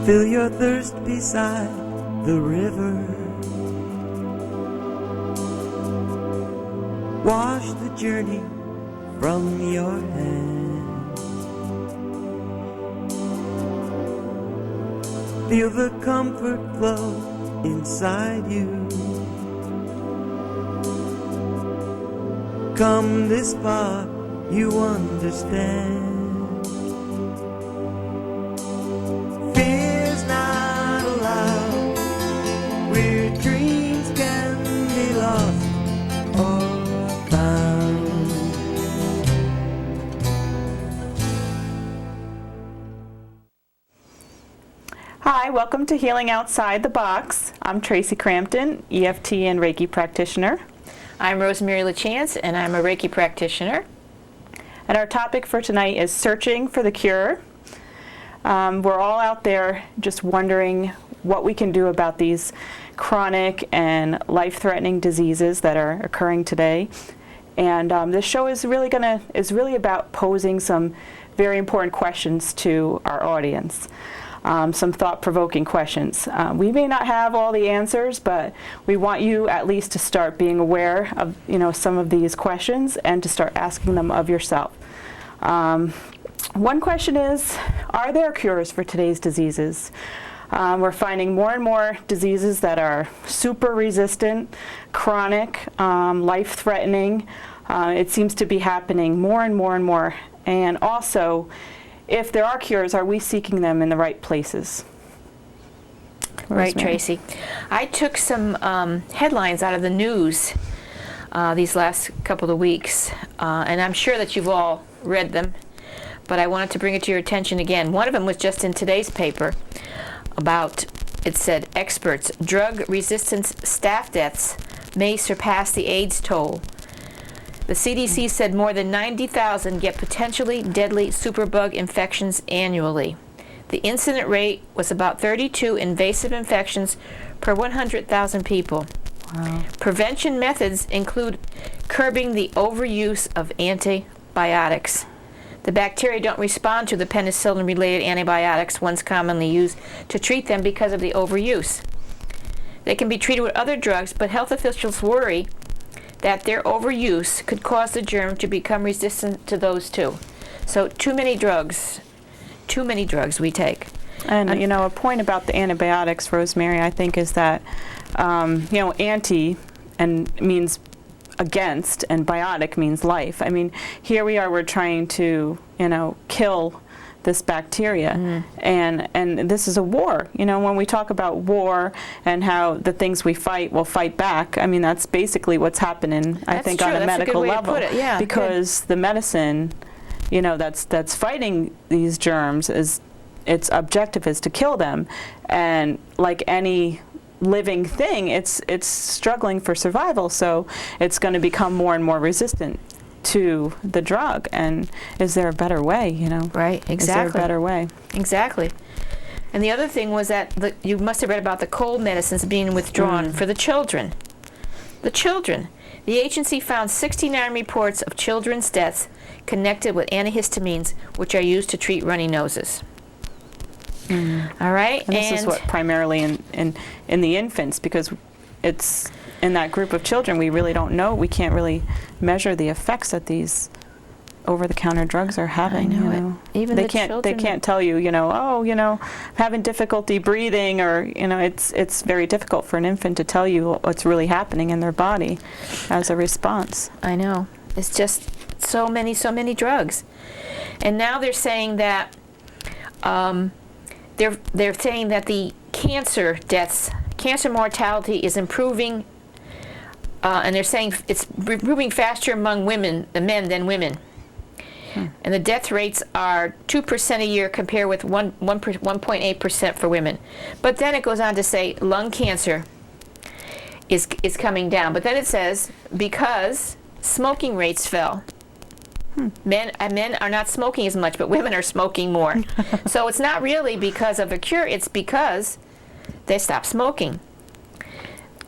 Fill your thirst beside the river. Wash the journey from your hands. Feel the comfort flow inside you. Come this far, you understand. Fear's not allowed, where dreams can be lost or found. Hi, welcome to Healing Outside the Box. I'm Traci Crampton, EFT and Reiki practitioner. I'm Rosemary Lachance, and I'm a Reiki practitioner. And our topic for tonight is searching for the cure. We're all out there just wondering what we can do about these chronic and life-threatening diseases that are occurring today. And this show is really about posing some very important questions to our audience. Some thought-provoking questions. We may not have all the answers, but we want you at least to start being aware of, some of these questions and to start asking them of yourself. One question is, are there cures for today's diseases? We're finding more and more diseases that are super resistant, chronic, life-threatening. It seems to be happening more and more and more. And also, if there are cures, are we seeking them in the right places? Right, Traci. I took some headlines out of the news these last couple of weeks, and I'm sure that you've all read them, but I wanted to bring it to your attention again. One of them was just in today's paper about, it said, experts, drug resistance staph deaths may surpass the AIDS toll. The CDC said more than 90,000 get potentially deadly superbug infections annually. The incident rate was about 32 invasive infections per 100,000 people. Wow. Prevention methods include curbing the overuse of antibiotics. The bacteria don't respond to the penicillin-related antibiotics once commonly used to treat them because of the overuse. They can be treated with other drugs, but health officials worry that their overuse could cause the germ to become resistant to those too. So too many drugs we take. And a point about the antibiotics, Rosemary, I think is that, anti and means against, and biotic means life. I mean, here we are, we're trying to, kill this bacteria, and this is a war. When we talk about war and how the things we fight will fight back, I mean, that's basically what's happening. I think on a medical level, because the medicine, that's fighting these germs, its objective is to kill them, and like any living thing, it's struggling for survival, so it's going to become more and more resistant to the drug. And is there a better way, Right, exactly. Is there a better way? Exactly. And the other thing was that you must have read about the cold medicines being withdrawn for the children. The children. The agency found 69 reports of children's deaths connected with antihistamines, which are used to treat runny noses. All right? And this is what primarily in the infants, because it's in that group of children, we really don't know. We can't really measure the effects that these over-the-counter drugs are having. I know it. Even they can't tell you, I'm having difficulty breathing, or it's very difficult for an infant to tell you what's really happening in their body as a response. I know. It's just so many drugs. And now they're saying that they're saying that the cancer mortality is improving, and they're saying it's improving faster among men than women. And the death rates are 2% a year compared with 1.8% for women. But then it goes on to say lung cancer is coming down. But then it says because smoking rates fell. Men are not smoking as much, but women are smoking more. So it's not really because of a cure, it's because they stopped smoking.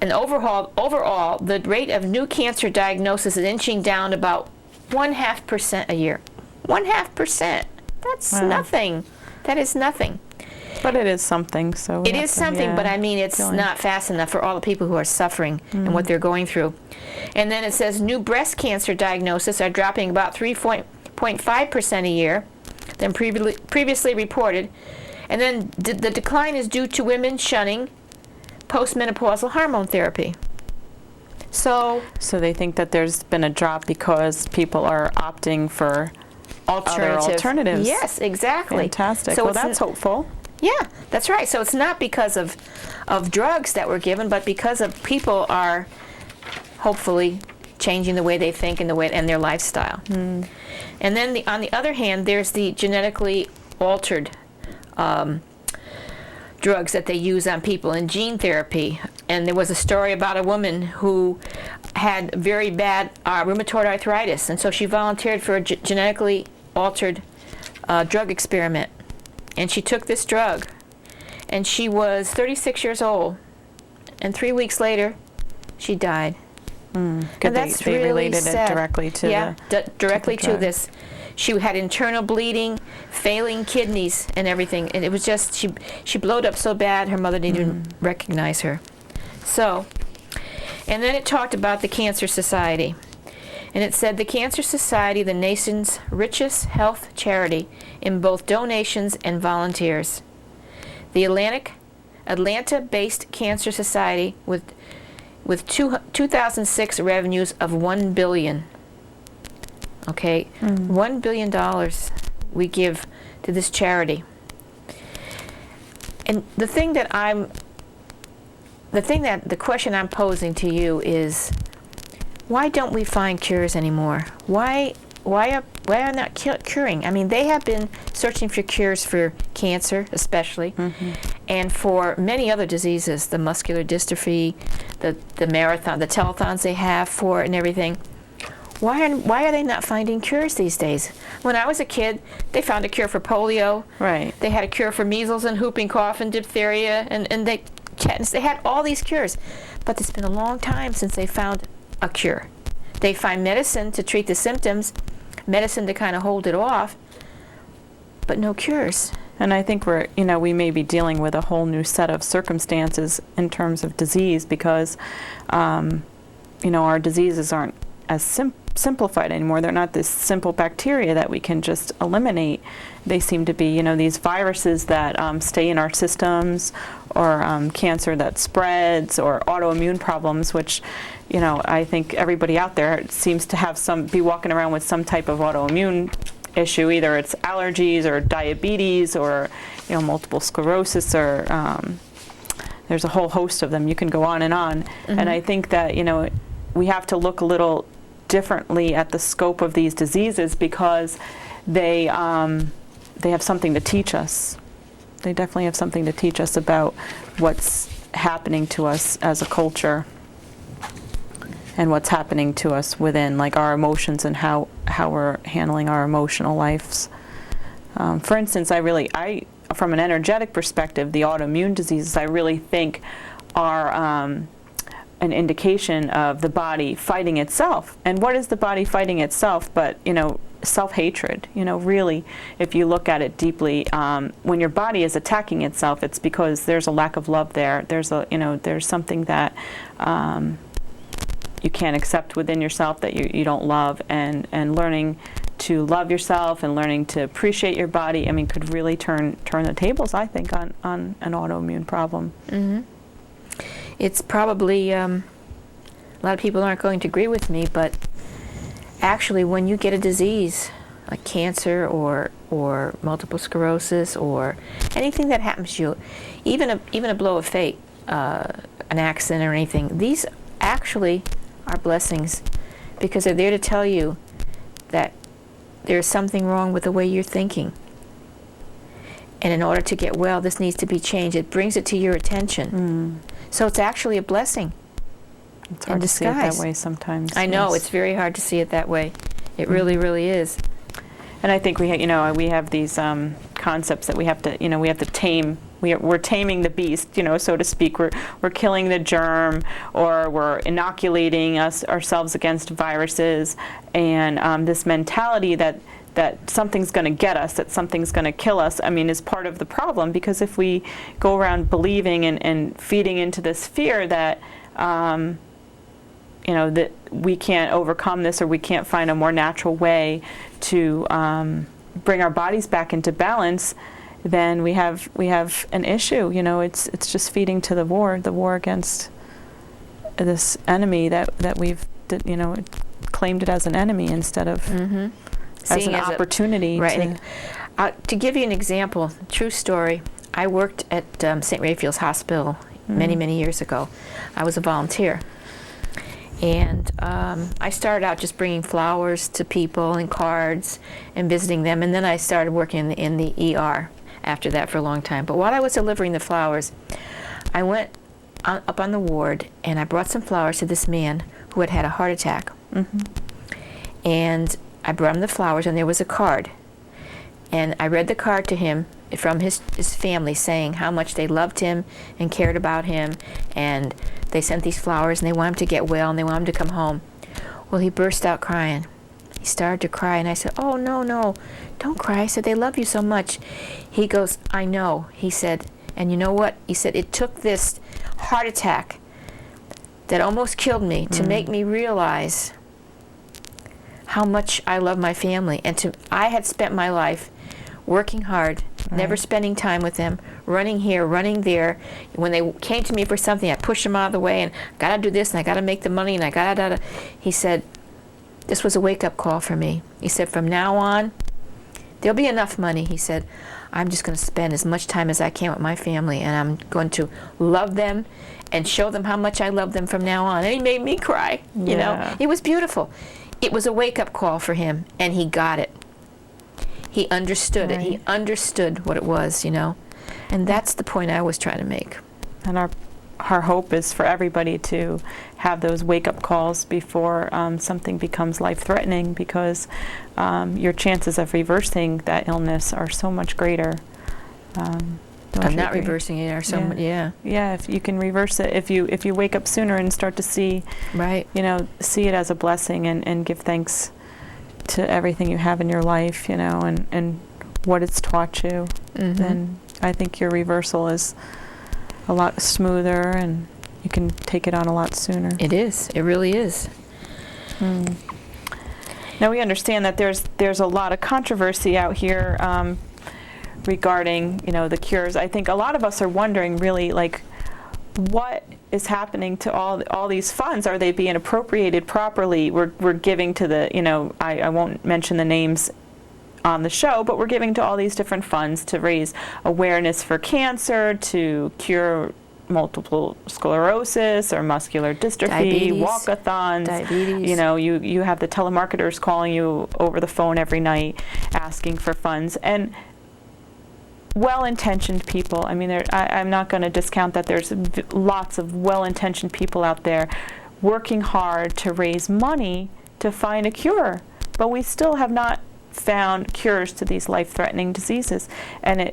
And overall, the rate of new cancer diagnosis is inching down about 0.5% a year. 0.5%. That's nothing. That is nothing. But it is something, so It is something, but I mean, it's not fast enough for all the people who are suffering and what they're going through. And then it says new breast cancer diagnoses are dropping about 3.5% a year than previously reported. And then the decline is due to women shunning postmenopausal hormone therapy. So they think that there's been a drop because people are opting for other alternatives. Yes, exactly. Fantastic. So well, that's hopeful. Yeah, that's right. So it's not because of drugs that were given, but because of people are hopefully changing the way they think and their lifestyle. And then on the other hand, there's the genetically altered drugs that they use on people in gene therapy. And there was a story about a woman who had very bad rheumatoid arthritis, and so she volunteered for a genetically altered drug experiment. And she took this drug, and she was 36 years old, and 3 weeks later, she died. Good. And that's they really related sad. it directly to directly to drug. this. She had internal bleeding, failing kidneys, and everything. And it was just, she blowed up so bad, her mother didn't even recognize her. So, and then it talked about the Cancer Society. And it said, the Cancer Society, the nation's richest health charity in both donations and volunteers. The Atlanta-based Cancer Society with 2006 revenues of $1 billion. Okay, $1 billion we give to this charity. And the question I'm posing to you is, why don't we find cures anymore? Why are not curing? I mean, they have been searching for cures for cancer, especially, and for many other diseases, the muscular dystrophy, the marathon, the telethons they have for it and everything. Why are they not finding cures these days? When I was a kid, they found a cure for polio. Right. They had a cure for measles and whooping cough and diphtheria, and tetanus. They had all these cures. But it's been a long time since they found a cure. They find medicine to treat the symptoms, medicine to kind of hold it off, but no cures. And I think we may be dealing with a whole new set of circumstances in terms of disease because, our diseases aren't as simplified anymore. They're not this simple bacteria that we can just eliminate. They seem to be, these viruses that stay in our systems, or cancer that spreads, or autoimmune problems, which, I think everybody out there seems to have be walking around with some type of autoimmune issue. Either it's allergies or diabetes or, multiple sclerosis, or there's a whole host of them. You can go on and on. And I think that, we have to look a little differently at the scope of these diseases because they have something to teach us. They definitely have something to teach us about what's happening to us as a culture and what's happening to us within, like our emotions and how we're handling our emotional lives. For instance, from an energetic perspective, the autoimmune diseases I really think are an indication of the body fighting itself. And what is the body fighting itself but, self-hatred? Really, if you look at it deeply, when your body is attacking itself, it's because there's a lack of love there. There's something that you can't accept within yourself that you don't love, and learning to love yourself and learning to appreciate your body, could really turn the tables, I think, on an autoimmune problem. It's probably, a lot of people aren't going to agree with me, but actually when you get a disease like cancer or multiple sclerosis or anything that happens to you, even a blow of fate, an accident or anything, these actually are blessings because they're there to tell you that there's something wrong with the way you're thinking. And in order to get well, this needs to be changed. It brings it to your attention. So it's actually a blessing. It's hard to see it that way sometimes. I know, it's very hard to see it that way. It really, really is. And I think we have these concepts that we have to tame. We're taming the beast, so to speak. We're killing the germ, or we're inoculating ourselves against viruses, and this mentality that that something's going to get us, that something's going to kill us, I mean, is part of the problem. Because if we go around believing and feeding into this fear that, that we can't overcome this, or we can't find a more natural way to bring our bodies back into balance, then we have an issue. It's just feeding to the war against this enemy that we've claimed it as an enemy instead of as an opportunity. Right. To give you an example, true story, I worked at St. Raphael's Hospital many years ago. I was a volunteer. And I started out just bringing flowers to people and cards and visiting them. And then I started working in the ER after that for a long time. But while I was delivering the flowers, I went up on the ward and I brought some flowers to this man who had a heart attack. And I brought him the flowers, and there was a card. And I read the card to him from his family, saying how much they loved him and cared about him, and they sent these flowers, and they want him to get well, and they want him to come home. Well, he burst out crying. He started to cry, and I said, "Oh, no, don't cry." I said, "They love you so much." He goes, "I know," he said, "and you know what?" He said, "It took this heart attack that almost killed me to make me realize how much I love my family, and I had spent my life working hard, never spending time with them, running here, running there. When they came to me for something, I pushed them out of the way, and gotta do this, and I gotta make the money, and I gotta. He said, this was a wake-up call for me. He said, from now on, there'll be enough money. He said, I'm just going to spend as much time as I can with my family, and I'm going to love them and show them how much I love them from now on. And he made me cry. You know, it was beautiful. It was a wake-up call for him, and he got it. He understood it. He understood what it was, And that's the point I was trying to make. And our hope is for everybody to have those wake-up calls before something becomes life-threatening, because your chances of reversing that illness are so much greater. Of not reversing it are so much, Yeah, if you can reverse it, if you wake up sooner and start to see, see it as a blessing and give thanks to everything you have in your life, and what it's taught you, then I think your reversal is a lot smoother, and you can take it on a lot sooner. It is. It really is. Now we understand that there's a lot of controversy out here regarding the cures. I think a lot of us are wondering really, like, what is happening to all these funds? Are they being appropriated properly? We're giving to the I won't mention the names on the show, but we're giving to all these different funds to raise awareness for cancer, to cure multiple sclerosis or muscular dystrophy, diabetes, walkathons. Diabetes. You have the telemarketers calling you over the phone every night asking for funds, and well-intentioned people. I mean, I'm not going to discount that there's lots of well-intentioned people out there working hard to raise money to find a cure, but we still have not found cures to these life-threatening diseases, and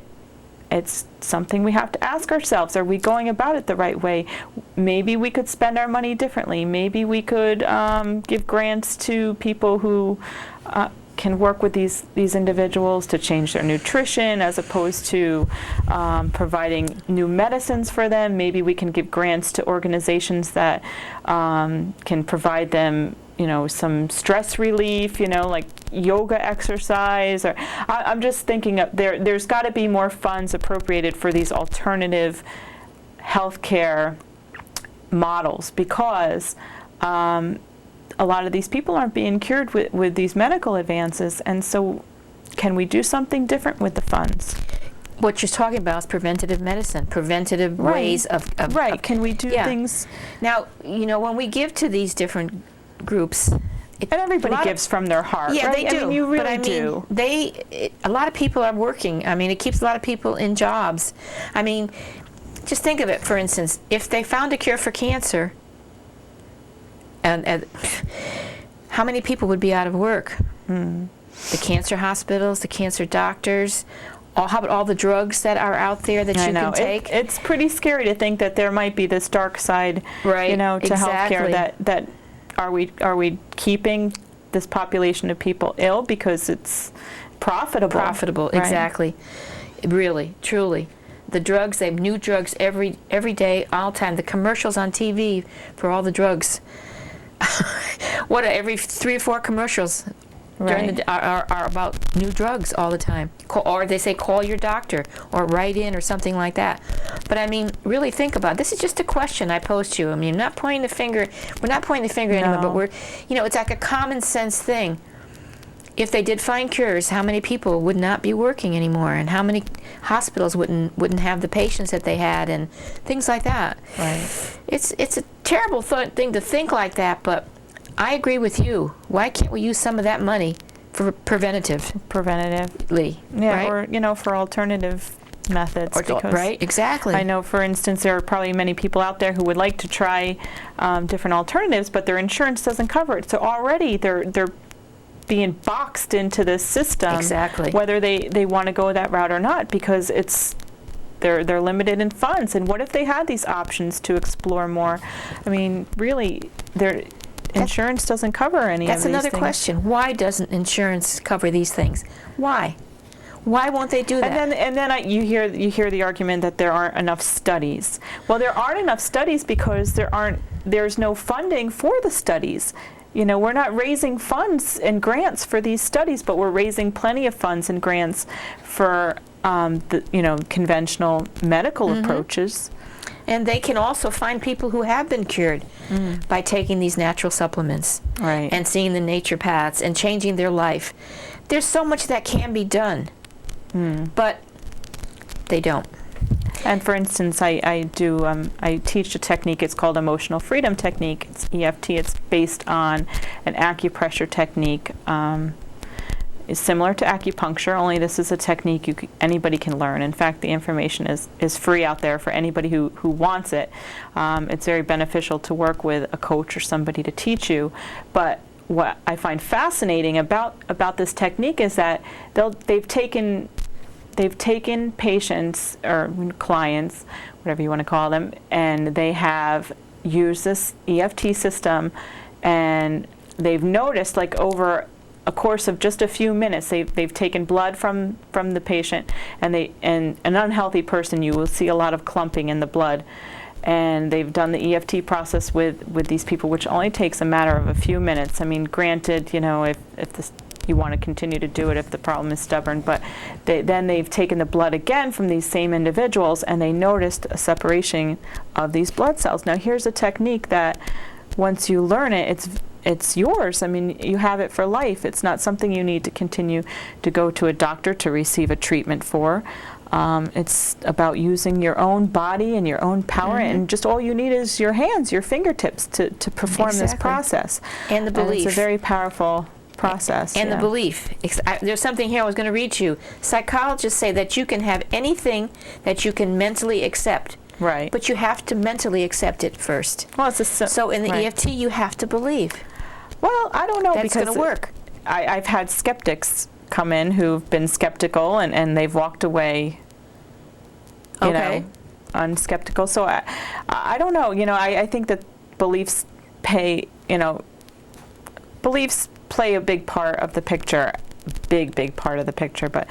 it's something we have to ask ourselves. Are we going about it the right way? Maybe we could spend our money differently. Maybe we could give grants to people who can work with these individuals to change their nutrition, as opposed to providing new medicines for them. Maybe we can give grants to organizations that can provide them some stress relief, like yoga exercise. Or I'm just thinking there's got to be more funds appropriated for these alternative healthcare models, because a lot of these people aren't being cured with these medical advances. And so can we do something different with the funds? What you're talking about is preventative medicine, preventative ways of Can we do things? Now, when we give to these different groups, and everybody gives from their heart. Yeah, right? they do. I mean, you really do. A lot of people are working. I mean, it keeps a lot of people in jobs. I mean, just think of it, for instance, if they found a cure for cancer, and how many people would be out of work? The cancer hospitals, the cancer doctors, how about all the drugs that are out there that you can take? It's pretty scary to think that there might be this dark side, to healthcare. That are we keeping this population of people ill because it's profitable. Profitable, right? exactly. Really, truly. The drugs, they have new drugs every day, all the time. The commercials on TV for all the drugs. Every 3 or 4 commercials during the are about new drugs all the time. Or they say call your doctor or write in or something like that. But I mean, really think about it. This is just a question I pose to you. I mean, not pointing the finger. We're not pointing the finger at anyone, but we're, it's like a common sense thing. If they did find cures, how many people would not be working anymore, and how many hospitals wouldn't have the patients that they had, and things like that. Right. It's a terrible thing to think like that, but I agree with you. Why can't we use some of that money for preventatively? Yeah, right? or for alternative methods. Because right, exactly. I know, for instance, there are probably many people out there who would like to try different alternatives, but their insurance doesn't cover it. So already they're being boxed into this system, exactly, whether they want to go that route or not, because they're limited in funds. And what if they had these options to explore more? I mean, really, their insurance doesn't cover any of these things. That's another question. Why doesn't insurance cover these things? Why? Why won't they do that? And then you hear the argument that there aren't enough studies. Well, there aren't enough studies because there's no funding for the studies. We're not raising funds and grants for these studies, but we're raising plenty of funds and grants for the conventional medical approaches. And they can also find people who have been cured by taking these natural supplements, right, and seeing the naturopaths and changing their life. There's so much that can be done, but they don't. And for instance, I teach a technique. It's called emotional freedom technique. It's EFT. It's based on an acupressure technique. It's similar to acupuncture, only this is a technique anybody can learn. In fact, the information is free out there for anybody who wants it. It's very beneficial to work with a coach or somebody to teach you. But what I find fascinating about this technique is that they've taken patients or clients, whatever you want to call them, and they have used this EFT system, and they've noticed, like, over a course of just a few minutes, they've taken blood from the patient, and an unhealthy person, you will see a lot of clumping in the blood, and they've done the EFT process with these people, which only takes a matter of a few minutes. I mean, granted, if you want to continue to do it if the problem is stubborn, but then they've taken the blood again from these same individuals, and they noticed a separation of these blood cells. Now, here's a technique that once you learn it, it's yours. I mean, you have it for life. It's not something you need to continue to go to a doctor to receive a treatment for. It's about using your own body and your own power, and just all you need is your hands, your fingertips to perform this process. And the belief. And it's a very powerful process. And the belief. There's something here I was going to read to you. Psychologists say that you can have anything that you can mentally accept. Right. But you have to mentally accept it first. Well, so in the EFT, you have to believe. Well, I don't know, that's because going to work. I've had skeptics come in who've been skeptical, and they've walked away, unskeptical. So I don't know. I think that beliefs play a big part of the picture, big part of the picture. But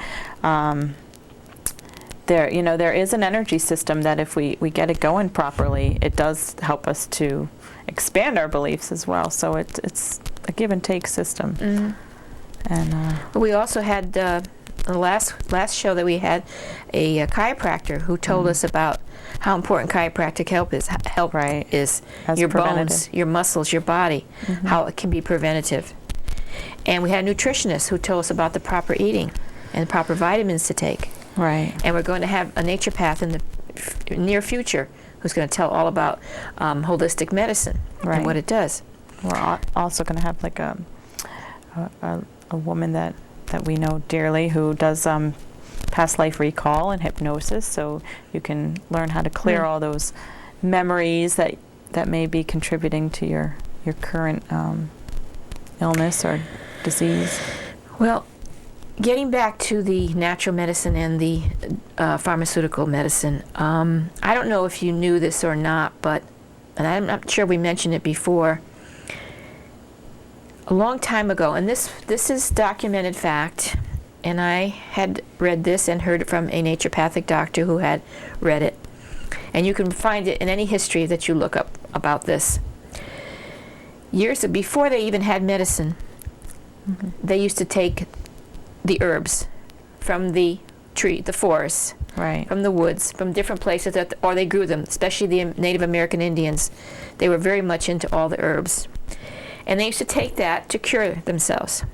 there is an energy system that if we get it going properly, it does help us to expand our beliefs as well. So it's a give and take system. And we also had the last show that we had a chiropractor who told us about how important chiropractic help is. As Your preventative. bones, your muscles, your body, how it can be preventative. And we had a nutritionist who told us about the proper eating and the proper vitamins to take. Right. And we're going to have a naturopath in the near future who's going to tell all about holistic medicine and what it does. We're also going to have like a woman that we know dearly who does past life recall and hypnosis, so you can learn how to clear all those memories that may be contributing to your current illness or disease. Well, getting back to the natural medicine and the pharmaceutical medicine, I don't know if you knew this or not, but, and I'm not sure we mentioned it before, a long time ago, and this is documented fact, and I had read this and heard it from a naturopathic doctor who had read it. And you can find it in any history that you look up about this. Years before they even had medicine, they used to take the herbs from the tree, the forests, Right. from the woods, from different places, or they grew them, especially the Native American Indians. They were very much into all the herbs. And they used to take that to cure themselves.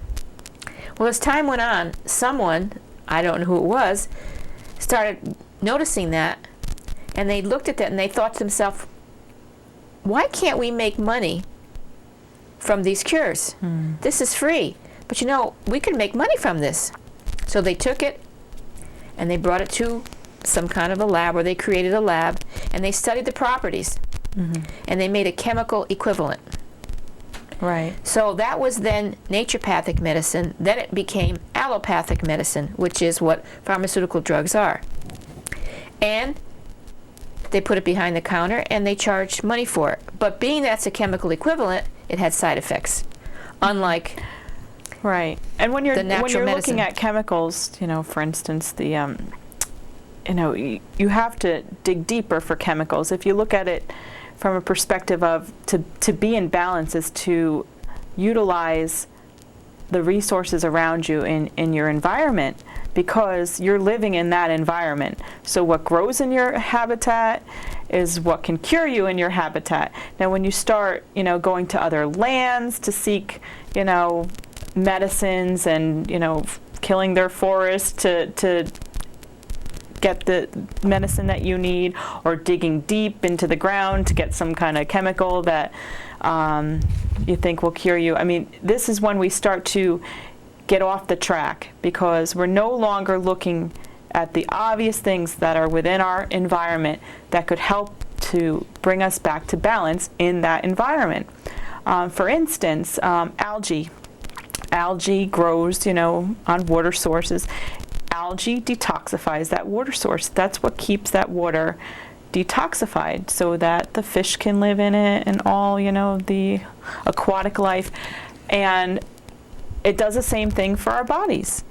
Well, as time went on, someone, I don't know who it was, started noticing that, and they looked at that and they thought to themselves, why can't we make money from these cures? This is free. But you know, we could make money from this. So they took it and they brought it to some kind of a lab, or they created a lab, and they studied the properties. And they made a chemical equivalent. Right. So that was then naturopathic medicine. Then it became allopathic medicine, which is what pharmaceutical drugs are. And they put it behind the counter and they charged money for it. But being that's a chemical equivalent, it had side effects. Unlike Right. And when you're natural medicine. looking at chemicals, you know, for instance, the you know, you have to dig deeper for chemicals. If you look at it from a perspective of to be in balance is to utilize the resources around you in your environment, because you're living in that environment. So what grows in your habitat is what can cure you in your habitat. Now when you start, you know, going to other lands to seek, you know, medicines and, you know, killing their forests to get the medicine that you need, or digging deep into the ground to get some kind of chemical that you think will cure you. I mean, this is when we start to get off the track, because we're no longer looking at the obvious things that are within our environment that could help to bring us back to balance in that environment. For instance, algae. Algae grows, you know, on water sources. Algae detoxifies that water source. That's what keeps that water detoxified, so that the fish can live in it and all, you know, the aquatic life. And it does the same thing for our bodies,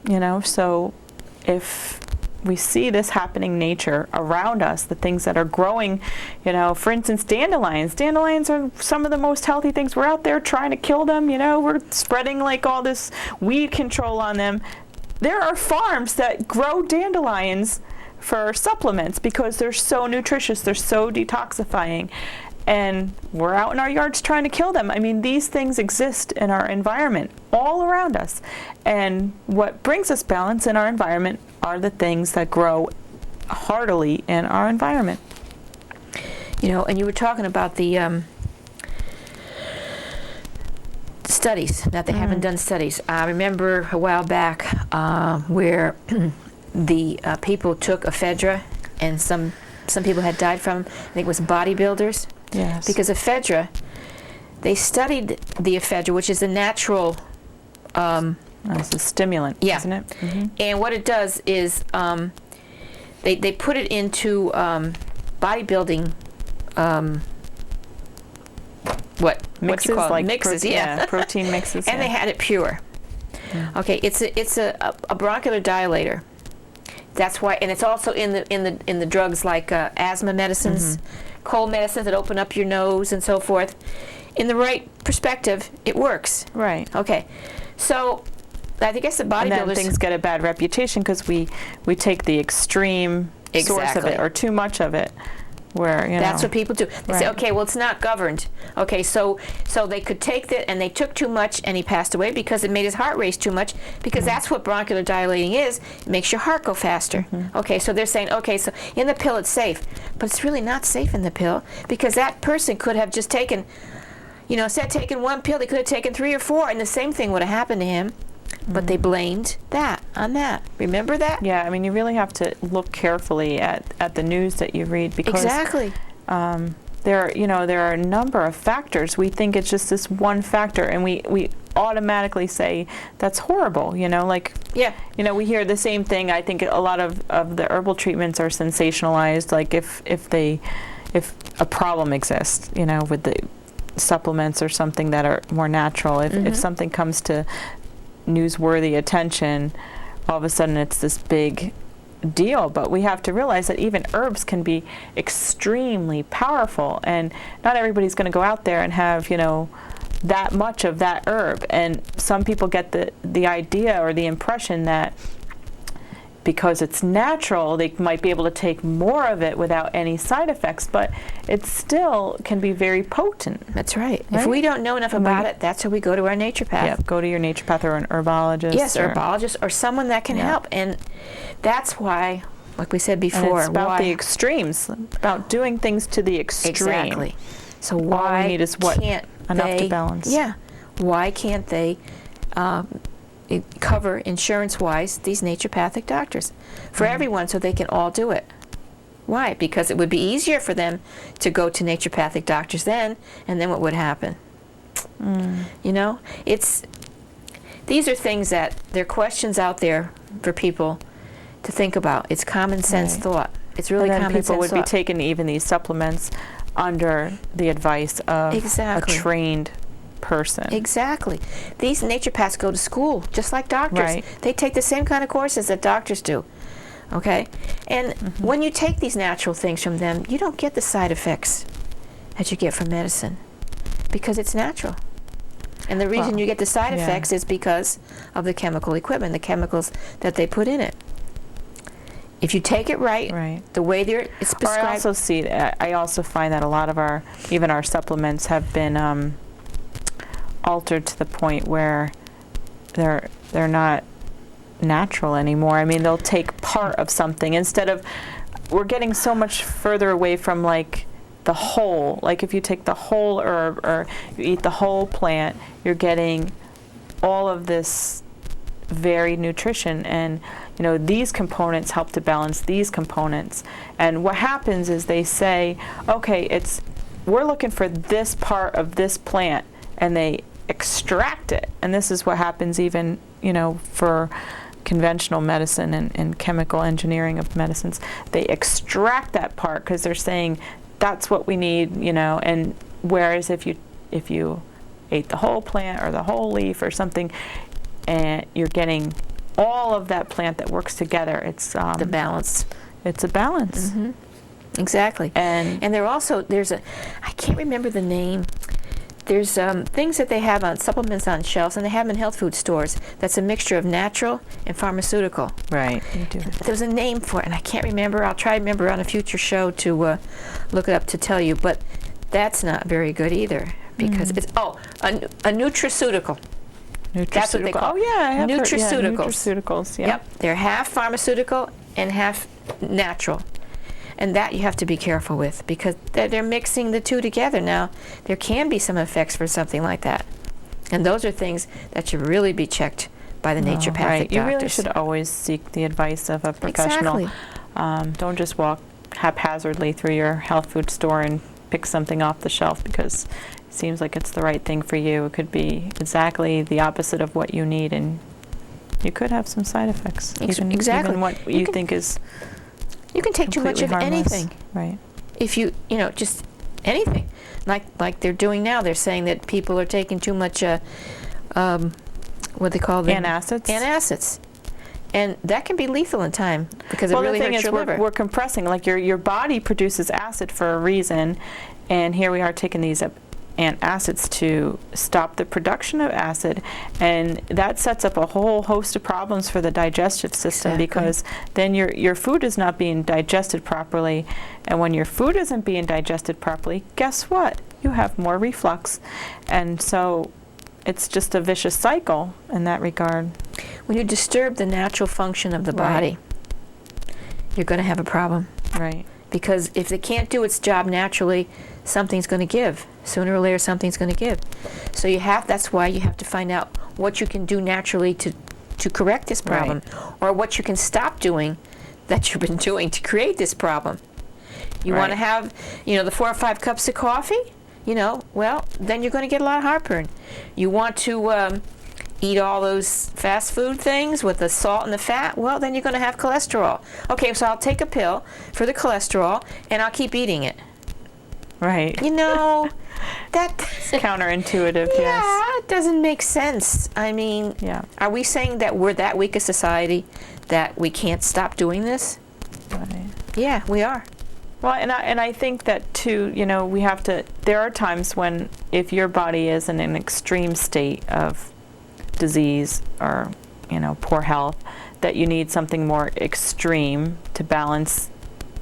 you know. So if we see this happening in nature around us, the things that are growing, you know, for instance, dandelions. Dandelions are some of the most healthy things. We're out there trying to kill them, you know, we're spreading like all this weed control on them. There are farms that grow dandelions for supplements because they're so nutritious, they're so detoxifying. And we're out in our yards trying to kill them. I mean, these things exist in our environment all around us. And what brings us balance in our environment are the things that grow heartily in our environment. You know, and you were talking about the studies, that they haven't done studies. I remember a while back where the people took ephedra, and some people had died from, I think it was bodybuilders. Yes. Because ephedra, they studied the ephedra, which is a natural... It's a stimulant, yeah. isn't it? Mm-hmm. And what it does is they put it into bodybuilding... what Mixes, you call it? like Mixes, protein mixes. And they had it pure. Okay, it's a bronchular dilator. That's why, and it's also in the drugs like asthma medicines, cold medicines that open up your nose and so forth. In the right perspective, it works. Right. Okay, so I guess the bodybuilders... And then things get a bad reputation because we take the extreme source of it, or too much of it. Where, you That's know, what people do. They say, okay, well, it's not governed. Okay, so they could take that, and they took too much, and he passed away because it made his heart race too much, because that's what bronchular dilating is. It makes your heart go faster. Okay, so they're saying, okay, so in the pill it's safe, but it's really not safe in the pill, because that person could have just taken, you know, instead of taking one pill, they could have taken 3 or 4, and the same thing would have happened to him. But they blamed that on that. Remember that? Yeah, I mean, you really have to look carefully at the news that you read, because Exactly. there are a number of factors. We think it's just this one factor, and we automatically say that's horrible. You know, like, Yeah. you know, we hear the same thing. I think a lot of the herbal treatments are sensationalized. Like if a problem exists, you know, with the supplements or something that are more natural. If something comes to newsworthy attention, all of a sudden it's this big deal. But we have to realize that even herbs can be extremely powerful, and not everybody's going to go out there and have, that much of that herb. And some people get the idea or the impression that because it's natural, they might be able to take more of it without any side effects, but it still can be very potent. That's right. If we don't know enough about it, that's where we go to our naturopath. Yeah, go to your naturopath or an herbologist. Yes, herbologist or someone that can help. And that's why, like we said before, it's about the extremes, about doing things to the extreme. Exactly. So why all we need is enough to balance. Yeah. Why can't they cover insurance-wise these naturopathic doctors for everyone, so they can all do it? Why? Because it would be easier for them to go to naturopathic doctors then, and then what would happen? These are things that there are questions out there for people to think about. It's common sense thought. It's really common sense thought. People would be taking even these supplements under the advice of a trained person. Exactly. These naturopaths go to school just like doctors. Right. They take the same kind of courses that doctors do. Okay? And when you take these natural things from them, you don't get the side effects that you get from medicine because it's natural. And the reason you get the side effects is because of the chemical equipment, the chemicals that they put in it. If you take it right, the way it's prescribed. I also find that a lot of our supplements have been altered to the point where they're not natural anymore. I mean, they'll take part of something instead of, we're getting so much further away from like the whole. Like if you take the whole herb or you eat the whole plant, you're getting all of this varied nutrition, and these components help to balance these components. And what happens is they say, okay, we're looking for this part of this plant, and they extract it. And this is what happens even for conventional medicine and chemical engineering of medicines. They extract that part because they're saying that's what we need, and whereas if you ate the whole plant or the whole leaf or something, and you're getting all of that plant that works together, it's the balance. It's a balance. Exactly. And there's I can't remember the name. There's things that they have on supplements on shelves, and they have them in health food stores. That's a mixture of natural and pharmaceutical. Right. You do. There's a name for it, and I can't remember. I'll try to remember on a future show to look it up to tell you. But that's not very good either, because it's a nutraceutical. That's what they call it. Oh yeah, I have nutraceuticals. Nutraceuticals. Yeah. Yep. They're half pharmaceutical and half natural. And that you have to be careful with, because they're mixing the two together. Now, there can be some effects for something like that. And those are things that should really be checked by the naturopathic doctors. You really should always seek the advice of a professional. Exactly. Don't just walk haphazardly through your health food store and pick something off the shelf because it seems like it's the right thing for you. It could be exactly the opposite of what you need, and you could have some side effects. Exactly. Even what you think is you can take too much of harmless. anything. Right. If just anything. Like they're doing now, they're saying that people are taking too much, what they call them? Antacids. Antacids. And that can be lethal in time because it really hurts your liver. We're compressing. Like your body produces acid for a reason, and here we are taking these antacids to stop the production of acid, and that sets up a whole host of problems for the digestive system. Exactly. Because then your food is not being digested properly, and when your food isn't being digested properly, guess what? You have more reflux, and so it's just a vicious cycle in that regard. When you disturb the natural function of the body, you're going to have a problem. Right. Because if it can't do its job naturally, something's going to give. Sooner or later, something's going to give. So that's why you have to find out what you can do naturally to correct this problem, or what you can stop doing that you've been doing to create this problem. You want to have, the 4 or 5 cups of coffee, well, then you're going to get a lot of heartburn. You want to eat all those fast food things with the salt and the fat, well, then you're going to have cholesterol. Okay, so I'll take a pill for the cholesterol, and I'll keep eating it. Right. You know, that Counterintuitive, yes. yeah, it doesn't make sense. I mean, Yeah. are we saying that we're that weak a society that we can't stop doing this? Right. Yeah, we are. Well, and I think that too, you know, we have to, there are times when if your body is in an extreme state of disease or, you know, poor health, that you need something more extreme to balance,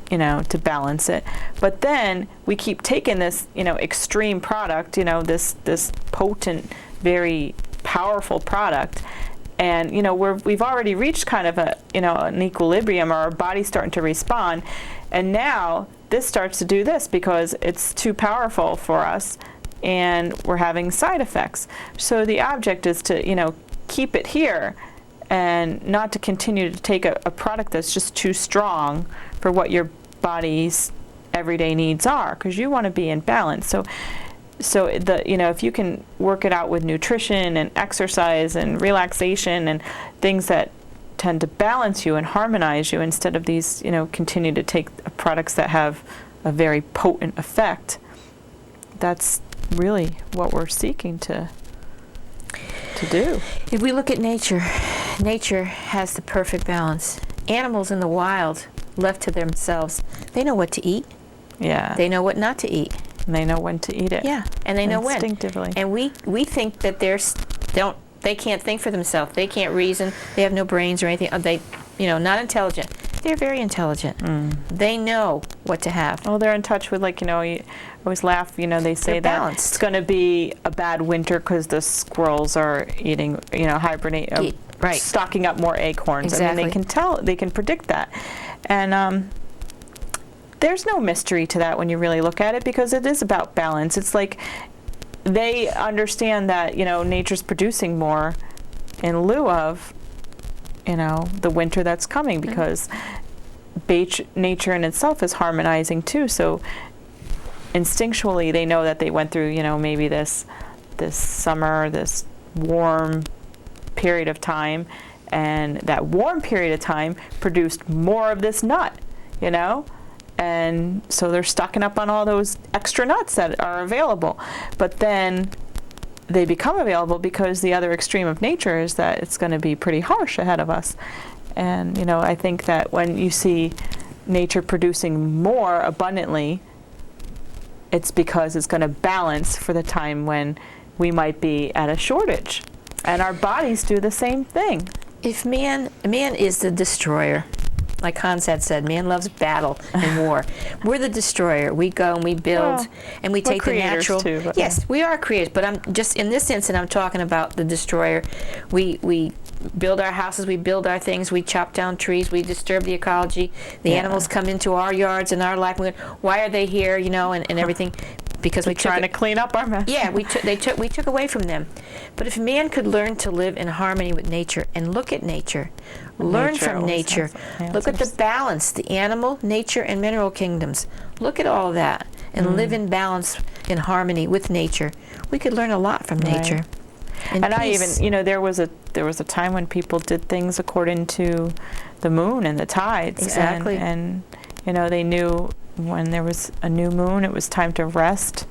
you know, to balance it. But then we keep taking this, you know, extreme product, you know, this potent, very powerful product, and, you know, we've already reached kind of a, you know, an equilibrium, or our body's starting to respond. And now this starts to do this because it's too powerful for us and we're having side effects. So the object is to, you know, keep it here and not to continue to take a product that's just too strong for what your body's everyday needs are, because you want to be in balance. So the, you know, if you can work it out with nutrition and exercise and relaxation and things that tend to balance you and harmonize you, instead of these, you know, continue to take products that have a very potent effect, that's really what we're seeking to do. If we look at nature, nature has the perfect balance. Animals in the wild, left to themselves, they know what to eat. Yeah. They know what not to eat. And they know when to eat it. Yeah, and they know when. Instinctively. And we think that they can't think for themselves. They can't reason. They have no brains or anything. They, you know, not intelligent. They're very intelligent. They know what to have. Oh, they're in touch with, like, you know, I always laugh, you know, they say They're that balanced. it's going to be a bad winter because the squirrels are eating, you know, Right. stocking up more acorns. Exactly. I mean, they can predict that. And there's no mystery to that when you really look at it, because it is about balance. It's like they understand that, you know, nature's producing more in lieu of, you know, the winter that's coming, because nature in itself is harmonizing too. So instinctually they know that they went through, you know, maybe this summer, this warm period of time, and that warm period of time produced more of this nut, you know? And so they're stocking up on all those extra nuts that are available. But then they become available because the other extreme of nature is that it's going to be pretty harsh ahead of us. And, you know, I think that when you see nature producing more abundantly, it's because it's going to balance for the time when we might be at a shortage. And our bodies do the same thing. If man is the destroyer, like Hans had said, man loves battle and war. We're the destroyer. We go and we build, and we take the natural. Too, but yes, we are creators. But I'm just in this instance, I'm talking about the destroyer. We build our houses, we build our things, we chop down trees, we disturb the ecology. The animals come into our yards and our life. Why are they here? You know, and everything. Because we're trying to clean up our mess. Yeah, we took away from them. But if man could learn to live in harmony with nature and look at nature, learn from nature, look at the balance, the animal, nature, and mineral kingdoms. Look at all that and live in balance, in harmony with nature. We could learn a lot from nature. And I even, you know, there was a time when people did things according to the moon and the tides. Exactly. And you know, they knew when there was a new moon, it was time to rest.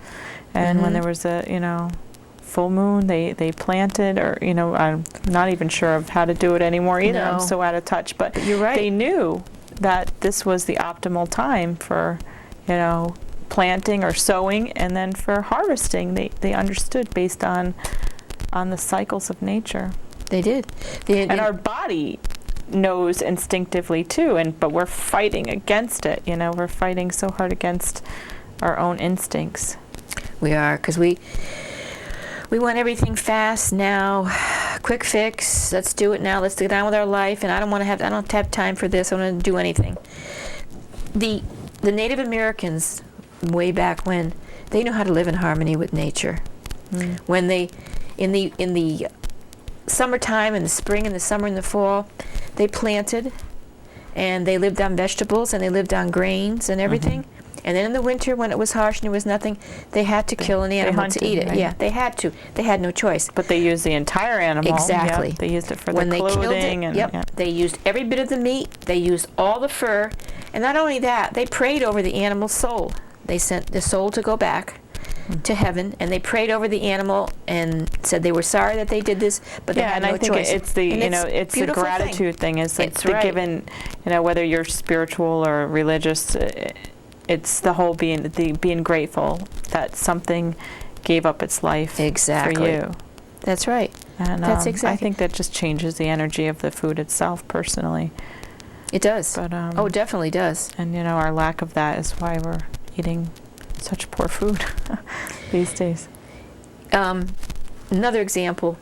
And when there was a, you know, full moon, they planted, or, you know, I'm not even sure of how to do it anymore either. No. I'm so out of touch. But you're right. They knew that this was the optimal time for, you know, planting or sowing, and then for harvesting. They understood based on the cycles of nature. They did. And our body knows instinctively too, but we're fighting against it. You know, we're fighting so hard against our own instincts. We are, because we want everything fast now, quick fix. Let's do it now. Let's get on with our life. And I don't have time for this. I don't want to do anything. The Native Americans, way back when, they knew how to live in harmony with nature. When they, in the summertime, in the spring, in the summer, in the fall, they planted, and they lived on vegetables, and they lived on grains and everything. And then in the winter, when it was harsh and there was nothing, they had to kill an animal to eat it. Right? Yeah, they had to. They had no choice. But they used the entire animal. Exactly. Yep. They used it for when the clothing. They killed it, and they used every bit of the meat. They used all the fur. And not only that, they prayed over the animal's soul. They sent the soul to go back to heaven, and they prayed over the animal and said they were sorry that they did this, but they had no choice. And I think it's the it's the beautiful gratitude thing. It's like It's the right. given, whether you're spiritual or religious, it's the whole being grateful that something gave up its life Exactly. for you. That's right. And That's I exactly. think that just changes the energy of the food itself, personally. It does. But Oh, it definitely does. and our lack of that is why we're eating such poor food these days. Another example,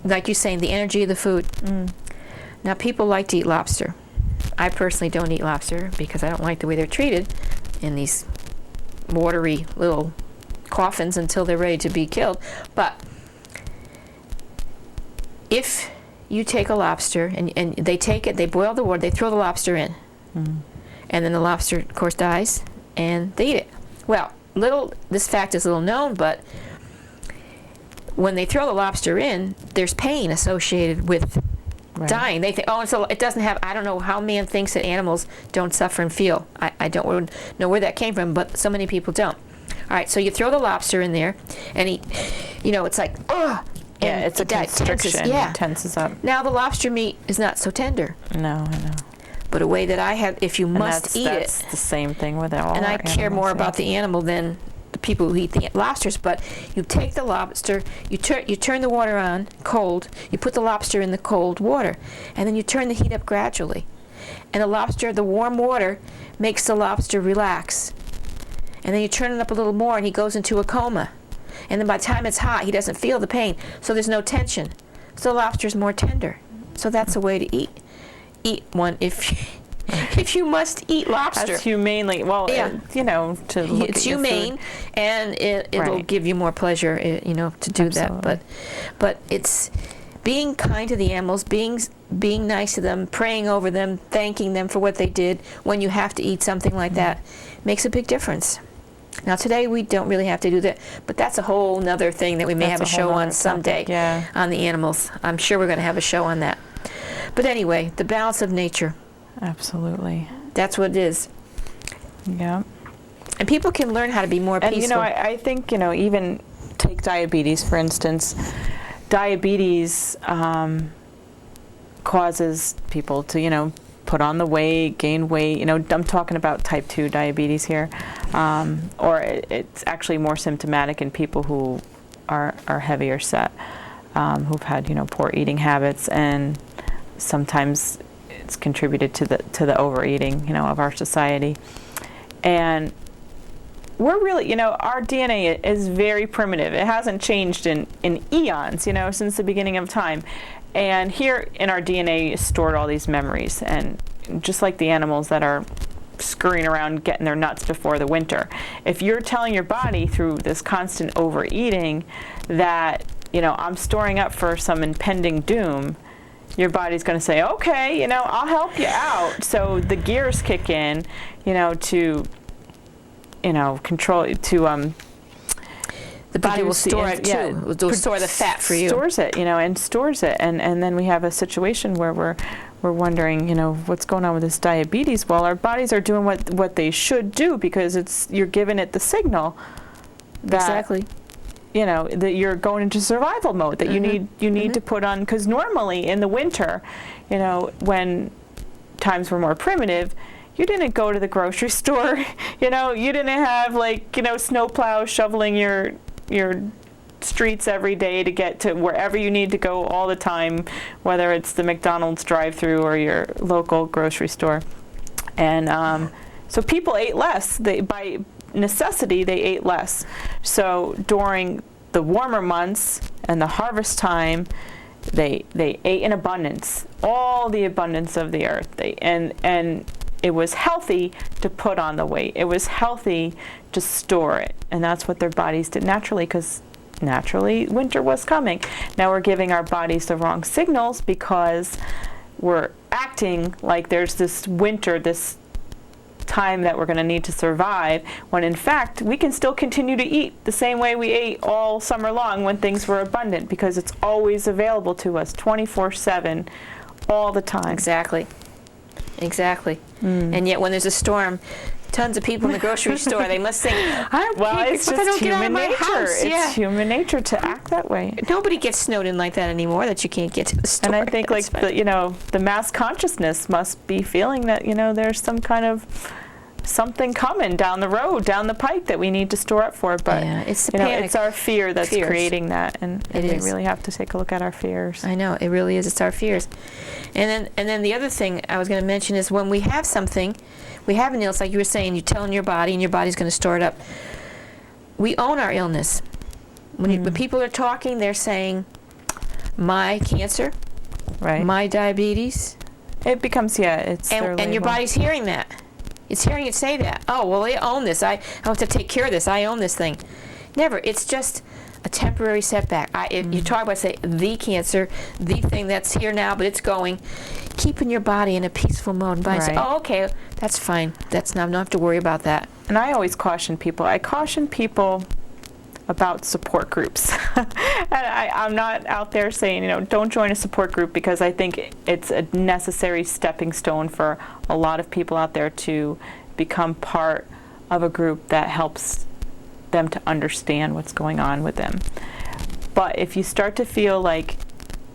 like you're saying, the energy of the food. Now, people like to eat lobster. I personally don't eat lobster because I don't like the way they're treated in these watery little coffins until they're ready to be killed. But if you take a lobster and they take it, they boil the water, they throw the lobster in, and then the lobster, of course, dies, and they eat it. Well, this fact is little known, but when they throw the lobster in, there's pain associated with dying. They think, so it doesn't have, I don't know how man thinks that animals don't suffer and feel. I don't know where that came from, but so many people don't. All right, so you throw the lobster in there, and it's like, ugh. Yeah, it's a constriction. It tenses up. Now the lobster meat is not so tender. No, I know. But a way that I have, if you must eat that's it. the same thing with all And our I care animals, more about the animal than the people who eat the lobsters. But you take the lobster, you turn the water on cold, you put the lobster in the cold water, and then you turn the heat up gradually. And the warm water makes the lobster relax. And then you turn it up a little more, and he goes into a coma. And then by the time it's hot, he doesn't feel the pain, so there's no tension. So the lobster's more tender. So that's a way to eat one if you must eat lobster. As humanely, well, Yeah. to look It's at your humane, food. and it'll Right. give you more pleasure, to do that. Absolutely. But it's being kind to the animals, being nice to them, praying over them, thanking them for what they did when you have to eat something like that makes a big difference. Now today we don't really have to do that, but that's a whole nother thing that we may That's have a a whole show on nother someday topic, yeah. on the animals. I'm sure we're going to have a show on that. But anyway, the balance of nature, Absolutely. that's what it is. Yeah. And people can learn how to be more And peaceful. I think even take diabetes, for instance. Diabetes causes people to put on the weight, gain weight. I'm talking about type 2 diabetes here, or it's actually more symptomatic in people who are heavier set, who've had poor eating habits, and sometimes it's contributed to the overeating of our society. And we're really, our DNA is very primitive. It hasn't changed in eons, since the beginning of time. And here in our DNA is stored all these memories. And just like the animals that are scurrying around getting their nuts before the winter, if you're telling your body through this constant overeating that, I'm storing up for some impending doom, your body's going to say, okay, I'll help you out. So the gears kick in, to control, to the body will produce store it too. yeah, It will store the fat for you. Stores it, and stores it, and then we have a situation where we're wondering, what's going on with this diabetes? Well, our bodies are doing what they should do, because you're giving it the signal that Exactly. that you're going into survival mode, that you need to put on, because normally in the winter, when times were more primitive, you didn't go to the grocery store, you didn't have snow plows shoveling your streets every day to get to wherever you need to go all the time, whether it's the McDonald's drive-through or your local grocery store. And so people ate less. By necessity, they ate less. So during the warmer months and the harvest time, they ate in abundance, all the abundance of the earth. And it was healthy to put on the weight. It was healthy to store it. And that's what their bodies did naturally, because naturally winter was coming. Now we're giving our bodies the wrong signals because we're acting like there's this winter, this time that we're going to need to survive, when in fact we can still continue to eat the same way we ate all summer long when things were abundant, because it's always available to us 24/7 all the time. Exactly. And yet when there's a storm, tons of people in the grocery store. They must think, It's what if I just don't get out of human my nature. house? Yeah. It's human nature to act that way. Nobody gets snowed in like that anymore, that you can't get to the store. And I think That's funny. the mass consciousness must be feeling that, there's some kind of something coming down the road, down the pike that we need to store up for. But Yeah, it's the panic. it's our fear that's Fears. creating that, and It we is. really have to take a look at our fears. I know, it really is. It's our fears. And then the other thing I was going to mention is when we have something, we have an illness, like you were saying, you tell in your body, and your body's going to store it up. We own our illness. When people are talking, they're saying, my cancer, Right. my diabetes, It becomes, it's their and your label. body's hearing that. It's hearing it say that. Oh, well, I own this. I have to take care of this. I own this thing. Never. It's just a temporary setback. If you talk about, say, the cancer, the thing that's here now, but it's going, keeping your body in a peaceful mode. And body say, Right. oh, okay, that's fine. That's not, I don't have to worry about that. And I always caution people. I caution people about support groups. And I'm not out there saying, don't join a support group, because I think it's a necessary stepping stone for a lot of people out there to become part of a group that helps them to understand what's going on with them. But if you start to feel like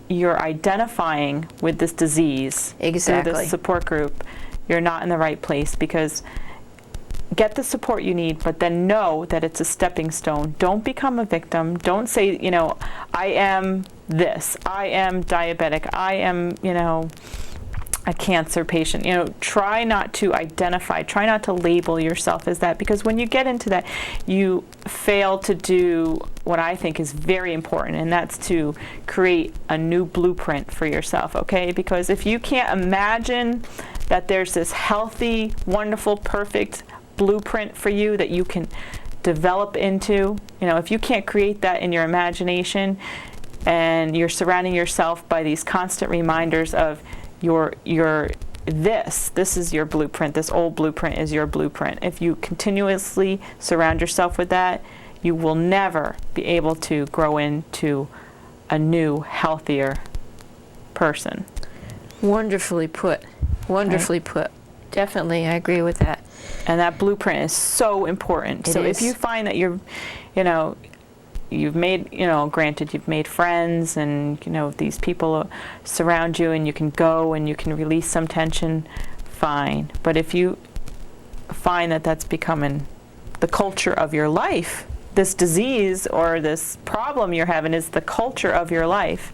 you're identifying with this disease through Exactly. this support group, you're not in the right place, because get the support you need, but then know that it's a stepping stone. Don't become a victim. Don't say, I am this. I am diabetic. I am, a cancer patient. Try not to identify. Try not to label yourself as that, because when you get into that, you fail to do what I think is very important, and that's to create a new blueprint for yourself, okay? Because if you can't imagine that there's this healthy, wonderful, perfect blueprint for you that you can develop into, if you can't create that in your imagination, and you're surrounding yourself by these constant reminders of this is your blueprint, this old blueprint is your blueprint. If you continuously surround yourself with that, you will never be able to grow into a new, healthier person. Wonderfully put. Wonderfully put. Definitely, I agree with that. And that blueprint is so important. It so is. if you find that you've made, granted you've made friends, and, these people surround you, and you can go and you can release some tension, fine. But if you find that that's becoming the culture of your life, this disease or this problem you're having is the culture of your life,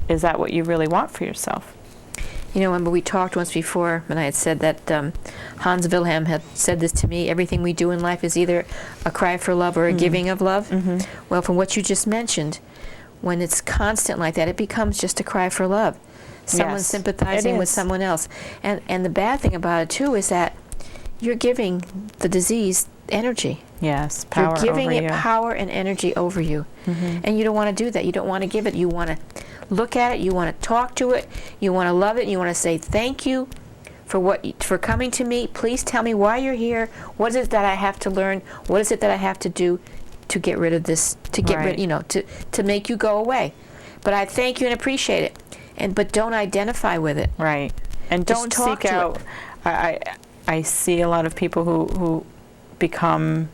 is that what you really want for yourself? Remember we talked once before, and I had said that Hans Wilhelm had said this to me, everything we do in life is either a cry for love or a giving of love. Mm-hmm. Well, from what you just mentioned, when it's constant like that, it becomes just a cry for love. Someone Yes, sympathizing it with is. someone else. And the bad thing about it, too, is that you're giving the disease energy. Yes, power You're giving over it you. power and energy over you. Mhm. And you don't want to do that. You don't want to give it. You want to look at it. You want to talk to it. You want to love it. You want to say thank you for coming to me. Please tell me why you're here. What is it that I have to learn? What is it that I have to do to get rid of this? To get Right. rid, to make you go away. But I thank you and appreciate it. But don't identify with it. Right. And Just don't talk seek to out. I see a lot of people who become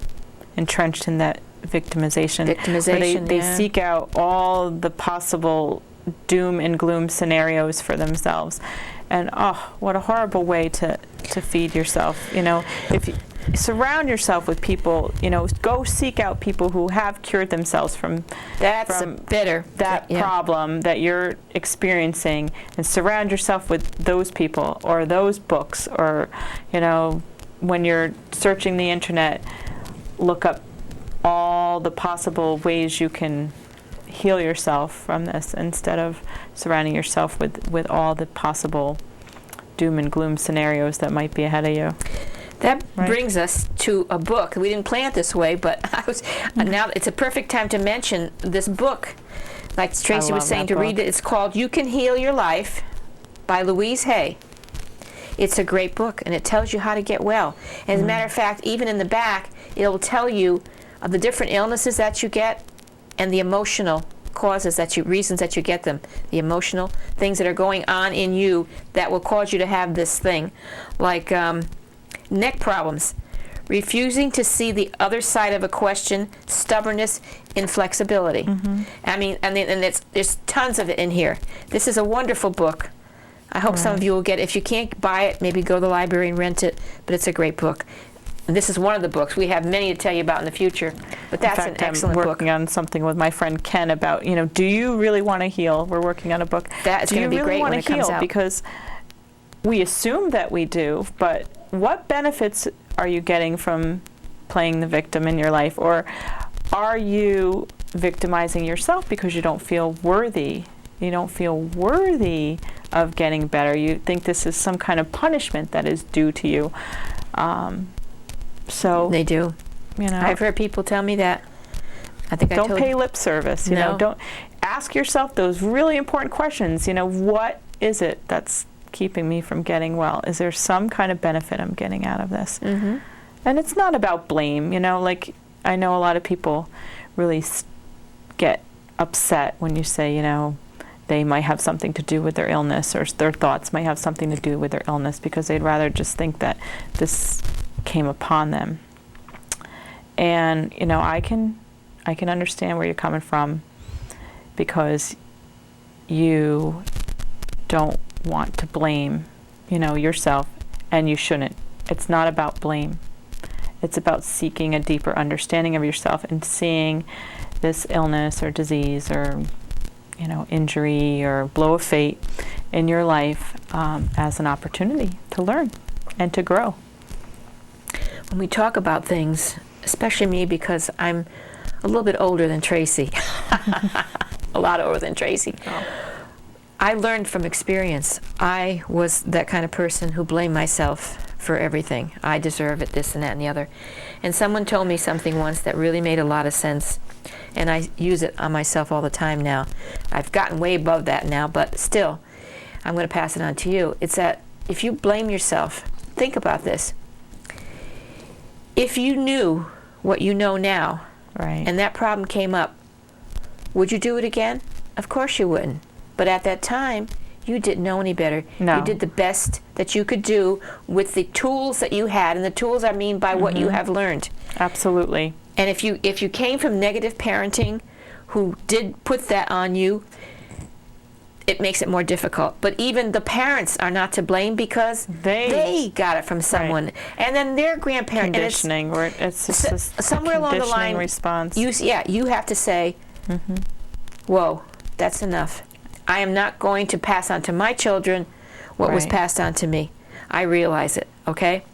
entrenched in that victimization. Where Victimization, they yeah. seek out all the possible doom and gloom scenarios for themselves. And what a horrible way to feed yourself. If you surround yourself with people, go seek out people who have cured themselves from that problem that you're experiencing, and surround yourself with those people or those books, or when you're searching the internet, look up all the possible ways you can heal yourself from this, instead of surrounding yourself with all the possible doom and gloom scenarios that might be ahead of you. That Right. brings us to a book. We didn't plan it this way, but now it's a perfect time to mention this book. Like Traci was love saying, that to read book. it. It's called You Can Heal Your Life by Louise Hay. It's a great book, and it tells you how to get well. And as a matter of fact, even in the back, it'll tell you of the different illnesses that you get and the emotional reasons that you get them, the emotional things that are going on in you that will cause you to have this thing. Like Neck problems, refusing to see the other side of a question, stubbornness, inflexibility. I mean, and there's tons of it in here. This is a wonderful book. I hope some of you will get it. If you can't buy it, maybe go to the library and rent it, but it's a great book. And this is one of the books. We have many to tell you about in the future, but that's an excellent book. I'm working on something with my friend Ken about, do you really want to heal? We're working on a book. That's going to be great when it comes out. Because we assume that we do, but what benefits are you getting from playing the victim in your life? Or are you victimizing yourself because you don't feel worthy? You don't feel worthy of getting better. You think this is some kind of punishment that is due to you. So they do. I've heard people tell me that. I think don't pay lip service. You know, don't ask yourself those really important questions. What is it that's keeping me from getting well? Is there some kind of benefit I'm getting out of this? And it's not about blame. Like I know a lot of people really get upset when you say, they might have something to do with their illness, or their thoughts might have something to do with their illness, because they'd rather just think that this came upon them. And I can understand where you're coming from, because you don't want to blame yourself, and you shouldn't. It's not about blame. It's about seeking a deeper understanding of yourself and seeing this illness or disease or injury or blow of fate in your life as an opportunity to learn and to grow. When we talk about things, especially me, because I'm a little bit older than Traci, a lot older than Traci, I learned from experience. I was that kind of person who blamed myself for everything. I deserve it, this and that and the other. And someone told me something once that really made a lot of sense, and I use it on myself all the time now. I've gotten way above that now, but still, I'm going to pass it on to you. It's that if you blame yourself, think about this. If you knew what you know now, right, and that problem came up, would you do it again? Of course you wouldn't. But at that time, you didn't know any better. No. You did the best that you could do with the tools that you had, and the tools I mean by what you have learned. Absolutely. And if you came from negative parenting, who did put that on you, it makes it more difficult. But even the parents are not to blame, because they got it from someone, right, and then their grandparent. Conditioning, where it's just somewhere along the line. Response. You have to say, "Whoa, that's enough. I am not going to pass on to my children what was passed on to me. I realize it, okay?"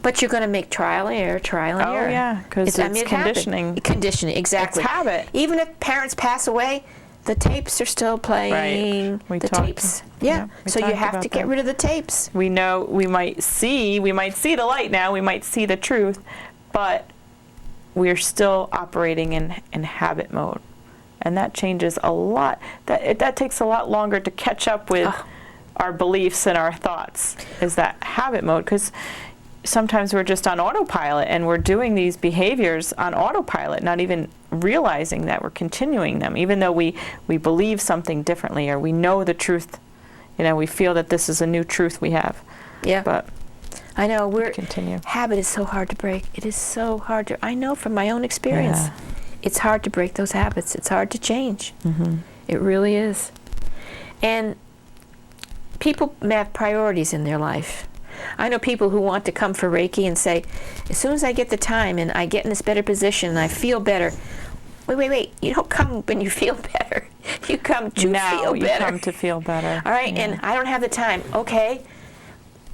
But you're going to make trial and error. Oh, yeah, because it's conditioning. Conditioning, exactly. It's habit. Even if parents pass away, the tapes are still playing. Right. The tapes. Yeah. So you have to get rid of the tapes. We know we might see the light now. We might see the truth, but we're still operating in habit mode. And that changes a lot. That takes a lot longer to catch up with our beliefs and our thoughts, is that habit mode. Because sometimes we're just on autopilot, and we're doing these behaviors on autopilot, not even realizing that we're continuing them, even though we believe something differently, or we know the truth. We feel that this is a new truth we have. Yeah. But I know continue. Habit is so hard to break. It is so hard to. I know from my own experience. Yeah. It's hard to break those habits. It's hard to change. It really is. And people have priorities in their life. I know people who want to come for Reiki and say, as soon as I get the time and I get in this better position and I feel better. Wait. You don't come when you feel better. You come to feel better. You come to feel better. All right, and I don't have the time. Okay.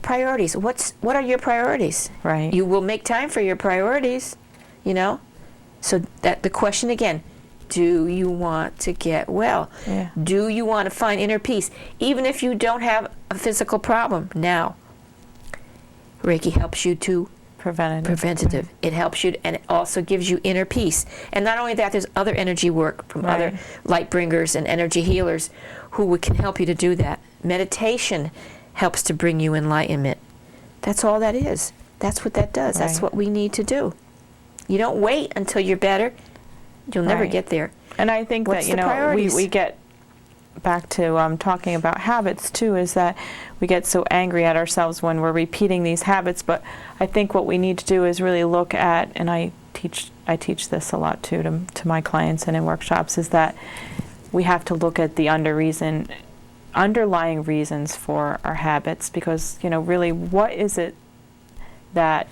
Priorities. What are your priorities? Right. You will make time for your priorities, So that the question again, do you want to get well? Yeah. Do you want to find inner peace? Even if you don't have a physical problem now, Reiki helps you to preventative. It helps you, and it also gives you inner peace. And not only that, there's other energy work from other light bringers and energy healers who can help you to do that. Meditation helps to bring you enlightenment. That's all that is. That's what that does. That's what we need to do. You don't wait until you're better. You'll never get there. And I think that we get back to talking about habits too, is that we get so angry at ourselves when we're repeating these habits. But I think what we need to do is really look at, and I teach this a lot too to my clients and in workshops, is that we have to look at the underlying reasons for our habits, because really, what is it that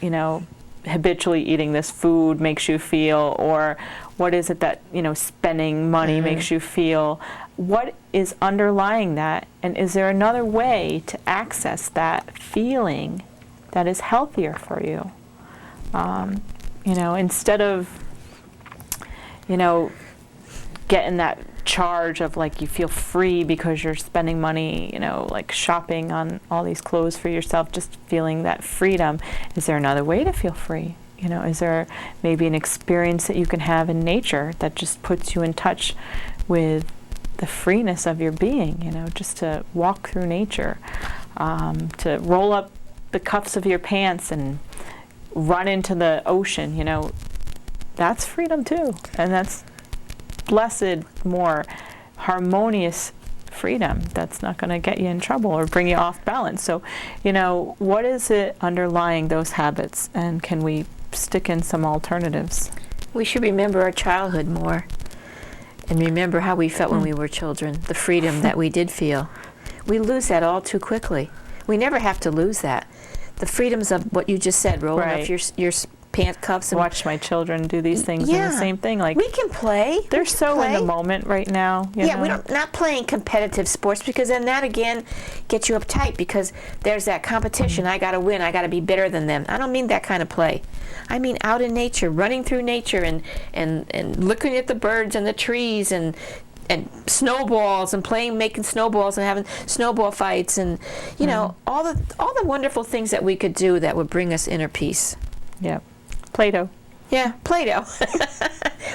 habitually eating this food makes you feel, or what is it that spending money makes you feel? What is underlying that, and is there another way to access that feeling that is healthier for you? Instead of getting that charge of like you feel free because you're spending money, like shopping on all these clothes for yourself, just feeling that freedom. Is there another way to feel free? Is there maybe an experience that you can have in nature that just puts you in touch with the freeness of your being, just to walk through nature, to roll up the cuffs of your pants and run into the ocean, that's freedom too. And that's blessed, more harmonious freedom that's not going to get you in trouble or bring you off balance. So, what is it underlying those habits, and can we stick in some alternatives? We should remember our childhood more and remember how we felt when we were children, the freedom that we did feel. We lose that all too quickly. We never have to lose that. The freedoms of what you just said, rolling up your pant cuffs and watch my children do these things, and the same thing, like we can play. They're so in the moment right now. We're not playing competitive sports, because then that again gets you uptight, because there's that competition. I got to win. I got to be better than them. I don't mean that kind of play. I mean out in nature, running through nature and looking at the birds and the trees and snowballs and making snowballs and having snowball fights and all the wonderful things that we could do that would bring us inner peace. Yeah. Play-Doh. Yeah, Play-Doh.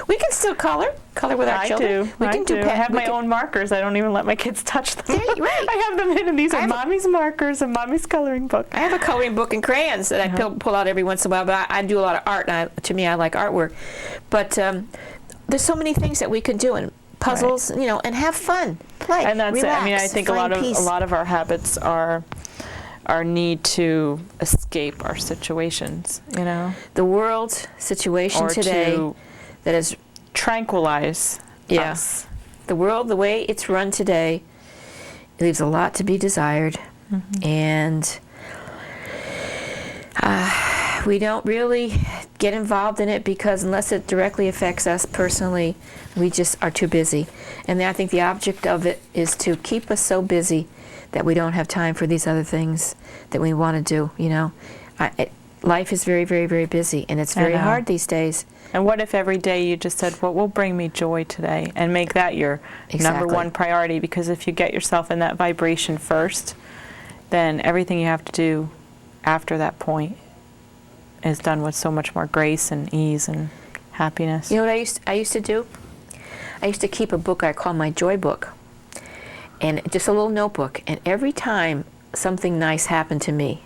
We can still color with our children. I do. I have my own markers. I don't even let my kids touch them. Right. I have them hidden. These are Mommy's markers and Mommy's coloring book. I have a coloring book and crayons that I pull out every once in a while, but I do a lot of art, and to me, I like artwork. But there's so many things that we can do, and puzzles, and have fun, play, and that's relax, it. I mean, I think a lot of our habits are our need to escape our situations, the world situation or today to that is tranquilize us. The world, the way it's run today, it leaves a lot to be desired, and we don't really get involved in it, because unless it directly affects us personally, we just are too busy. And I think the object of it is to keep us so busy that we don't have time for these other things that we want to do. Life is very, very, very busy, and it's very hard these days. And what if every day you just said, what will bring me joy today, and make that your number one priority? Because if you get yourself in that vibration first, then everything you have to do after that point is done with so much more grace and ease and happiness. You know what I used to do? I used to keep a book I call my joy book, and just a little notebook. And every time something nice happened to me,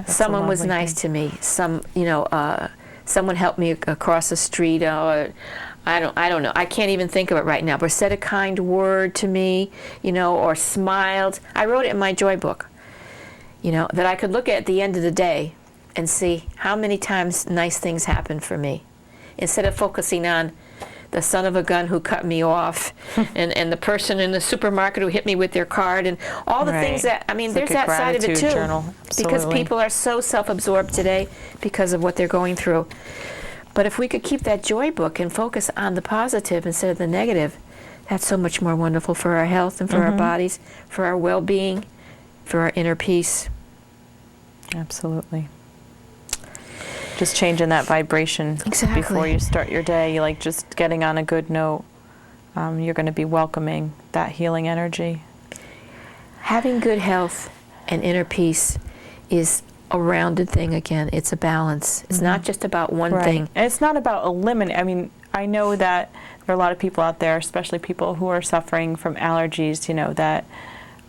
someone was nice to me. Someone helped me across the street. Or I don't know. I can't even think of it right now. But said a kind word to me, or smiled. I wrote it in my joy book. That I could look at the end of the day and see how many times nice things happened for me, instead of focusing on the son of a gun who cut me off and the person in the supermarket who hit me with their card and all the things that, there's that side of it too. Journal. Because people are so self-absorbed today because of what they're going through. But if we could keep that joy book and focus on the positive instead of the negative, that's so much more wonderful for our health and for our bodies, for our well-being, for our inner peace. Absolutely. Just changing that vibration before you start your day, like just getting on a good note. You're going to be welcoming that healing energy. Having good health and inner peace is a rounded thing again. It's a balance. It's not just about one thing. And it's not about eliminating. I know that there are a lot of people out there, especially people who are suffering from allergies, that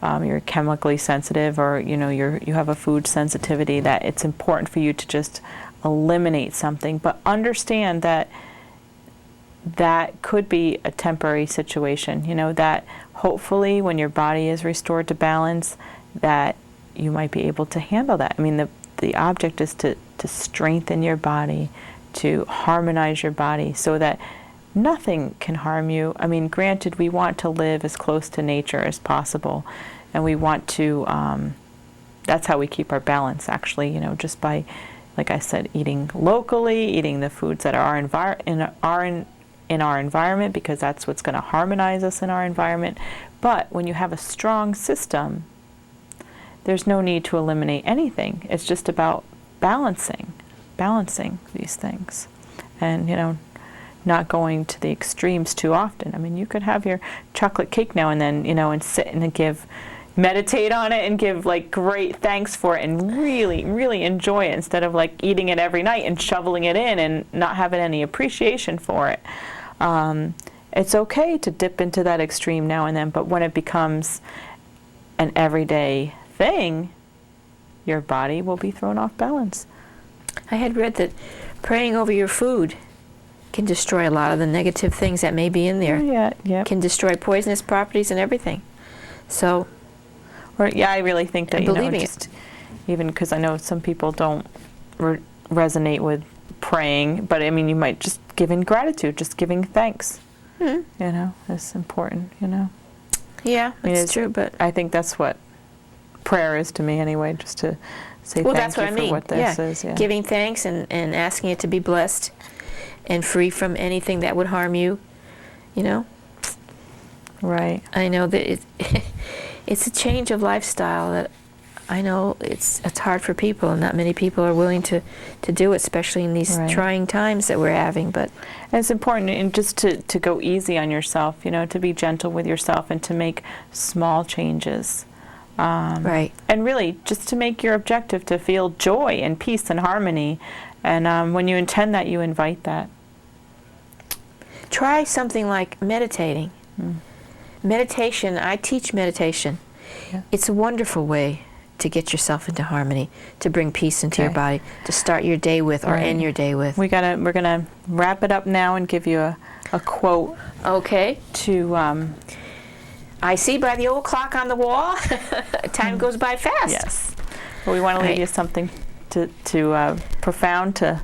you're chemically sensitive, or you have a food sensitivity, that it's important for you to just eliminate something, but understand that that could be a temporary situation, that hopefully when your body is restored to balance, that you might be able to handle that. I mean, the object is to strengthen your body, to harmonize your body so that nothing can harm you. I mean, granted, we want to live as close to nature as possible, and we want to, that's how we keep our balance, actually, just by, like I said, eating locally, eating the foods that are in our environment, because that's what's going to harmonize us in our environment. But when you have a strong system, there's no need to eliminate anything. It's just about balancing these things, and not going to the extremes too often. I mean, you could have your chocolate cake now and then, and sit and meditate on it and give like great thanks for it and really, really enjoy it, instead of like eating it every night and shoveling it in and not having any appreciation for it. It's okay to dip into that extreme now and then, but when it becomes an everyday thing, your body will be thrown off balance. I had read that praying over your food can destroy a lot of the negative things that may be in there. Yeah. Can destroy poisonous properties and everything. So, I really think that, believing just even because I know some people don't resonate with praying, but I mean, you might just give in gratitude, just giving thanks. Mm-hmm. Is important. Yeah, it's true, but I think that's what prayer is to me anyway, just to say thank you for what this is. Yeah. Giving thanks and asking it to be blessed and free from anything that would harm you, Right. I know that it's a change of lifestyle that I know it's hard for people, and not many people are willing to do it, especially in these trying times that we're having. But it's important, and just to go easy on yourself, to be gentle with yourself and to make small changes. Right. And really, just to make your objective to feel joy and peace and harmony. And when you intend that, you invite that. Try something like meditating. Meditation, I teach meditation. Yeah. It's a wonderful way to get yourself into harmony, to bring peace into your body, to start your day with or end your day with. We're gonna wrap it up now and give you a quote. Okay. To I see by the old clock on the wall, time goes by fast. Yes. But we want to leave you something to profound to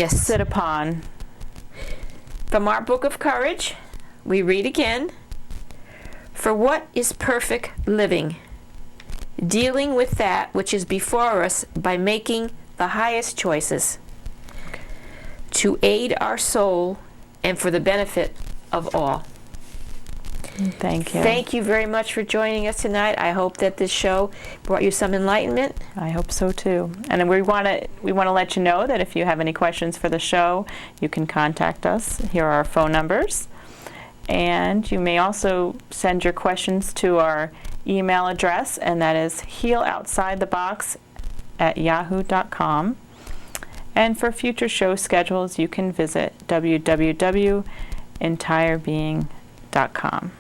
sit upon. From our book of courage, we read again. For what is perfect living? Dealing with that which is before us by making the highest choices to aid our soul and for the benefit of all. Thank you. Thank you very much for joining us tonight. I hope that this show brought you some enlightenment. I hope so too. And we want to let you know that if you have any questions for the show, you can contact us. Here are our phone numbers. And you may also send your questions to our email address, and that is healoutsidethebox@yahoo.com. And for future show schedules, you can visit www.entirebeing.com.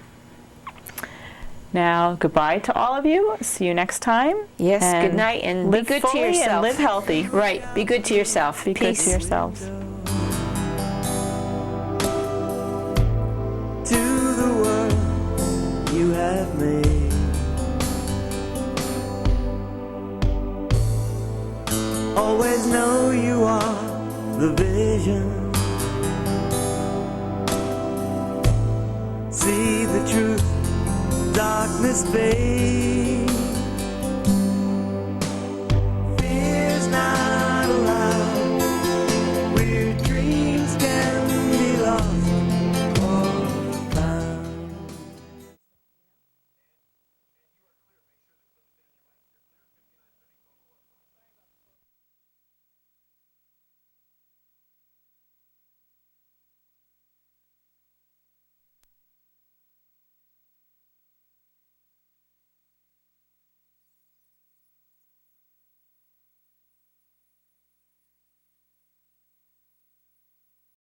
Now, goodbye to all of you. See you next time. Yes, and good night, and live be good fully to yourself. And live healthy. Right, be good to yourself. Be Peace. good to yourselves. To the world you have made, always know you are the vision. See the truth, darkness fades.